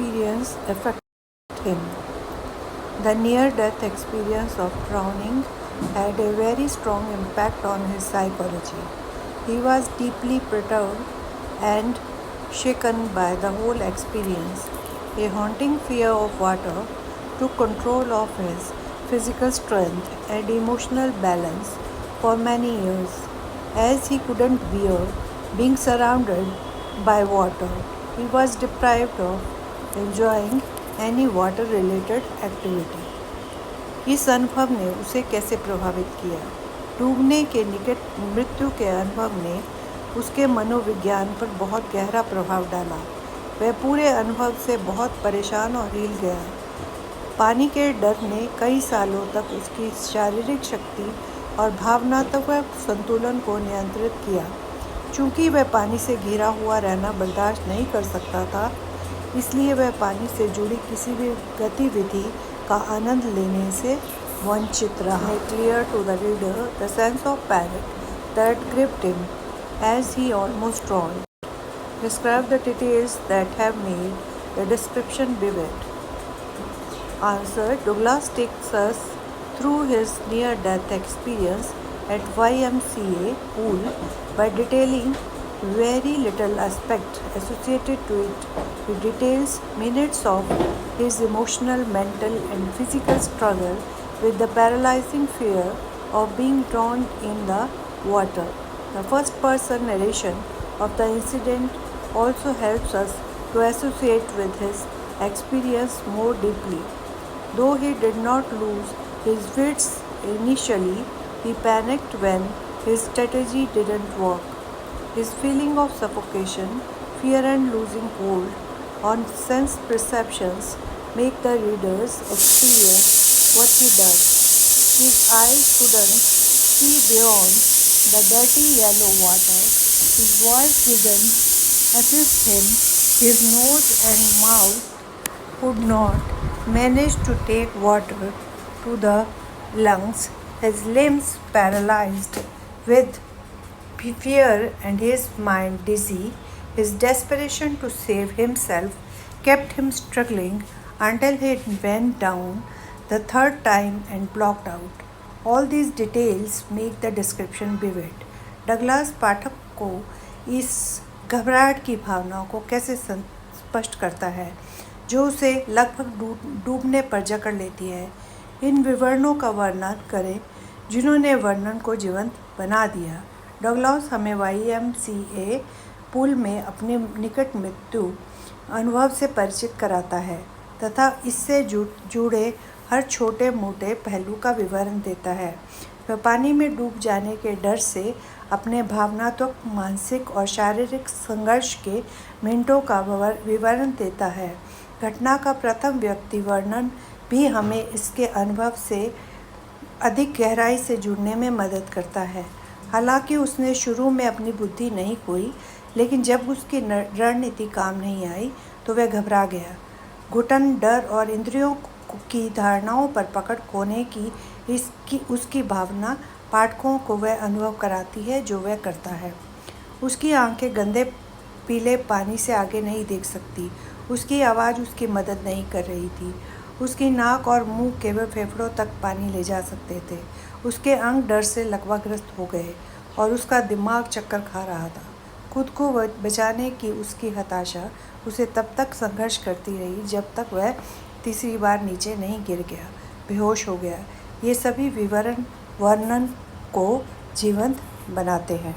experience affected him. The near-death experience of drowning had a very strong impact on his psychology. He was deeply perturbed and shaken by the whole experience. A haunting fear of water took control of his physical strength and emotional balance for many years, as he couldn't bear being surrounded by water. He was deprived of enjoying any water-related activity. इस अनुभव ने उसे कैसे प्रभावित किया? डूबने के निकट मृत्यु के अनुभव ने उसके मनोविज्ञान पर बहुत गहरा प्रभाव डाला। वह पूरे अनुभव से बहुत परेशान और हिल गया। पानी के डर ने कई सालों तक उसकी शारीरिक शक्ति और भावनात्मक संतुलन को नियंत्रित किया। चूँकि वह पानी से घिरा हुआ रहना बर्दाश्त नहीं कर सकता था, इसलिए वह पानी से जुड़ी किसी भी गतिविधि का आनंद लेने से वंचित रहा। Clear to the reader the sense of panic that gripped him as he almost drowned. Describe the details that have made the description vivid. Answer: Douglas takes us through his near-death experience at YMCA pool by detailing very little aspect associated to it. He details minutes of his emotional, mental and physical struggle with the paralyzing fear of being drowned in the water. The first-person narration of the incident also helps us to associate with his experience more deeply. Though he did not lose his wits initially, he panicked when his strategy didn't work. His feeling of suffocation, fear and losing hold on sense perceptions make the reader's experience what he does. His eyes couldn't see beyond the dirty yellow water. His voice didn't assist him. His nose and mouth could not manage to take water to the lungs. His limbs paralyzed with fear and his mind dizzy. His desperation to save himself kept him struggling until he went down the third time and blocked out. All these details make the description vivid. Douglas Pathak को इस घबराहट की भावना को कैसे स्पष्ट करता है जो उसे लगभग डूबने पर जकड़ लेती है। इन विवरणों का वर्णन करें जिन्होंने वर्णन को जीवंत बना दिया। डगलास हमें YMCA पूल में अपने निकट मृत्यु अनुभव से परिचित कराता है तथा इससे जुड़े हर छोटे मोटे पहलू का विवरण देता है। वह पानी में डूब जाने के डर से अपने भावनात्मक, मानसिक और शारीरिक संघर्ष के मिनटों का विवरण देता है। घटना का प्रथम व्यक्ति वर्णन भी हमें इसके अनुभव से अधिक गहराई से जुड़ने में मदद करता है। हालांकि उसने शुरू में अपनी बुद्धि नहीं खोई, लेकिन जब उसकी रणनीति काम नहीं आई तो वह घबरा गया। घुटन, डर और इंद्रियों की धारणाओं पर पकड़ खोने की उसकी भावना पाठकों को वह अनुभव कराती है जो वह करता है। उसकी आंखें गंदे पीले पानी से आगे नहीं देख सकती। उसकी आवाज़ उसकी मदद नहीं कर रही थी। उसकी नाक और मुंह केवल फेफड़ों तक पानी ले जा सकते थे। उसके अंग डर से लकवाग्रस्त हो गए और उसका दिमाग चक्कर खा रहा था। खुद को बचाने की उसकी हताशा उसे तब तक संघर्ष करती रही जब तक वह तीसरी बार नीचे नहीं गिर गया, बेहोश हो गया। ये सभी विवरण वर्णन को जीवंत बनाते हैं।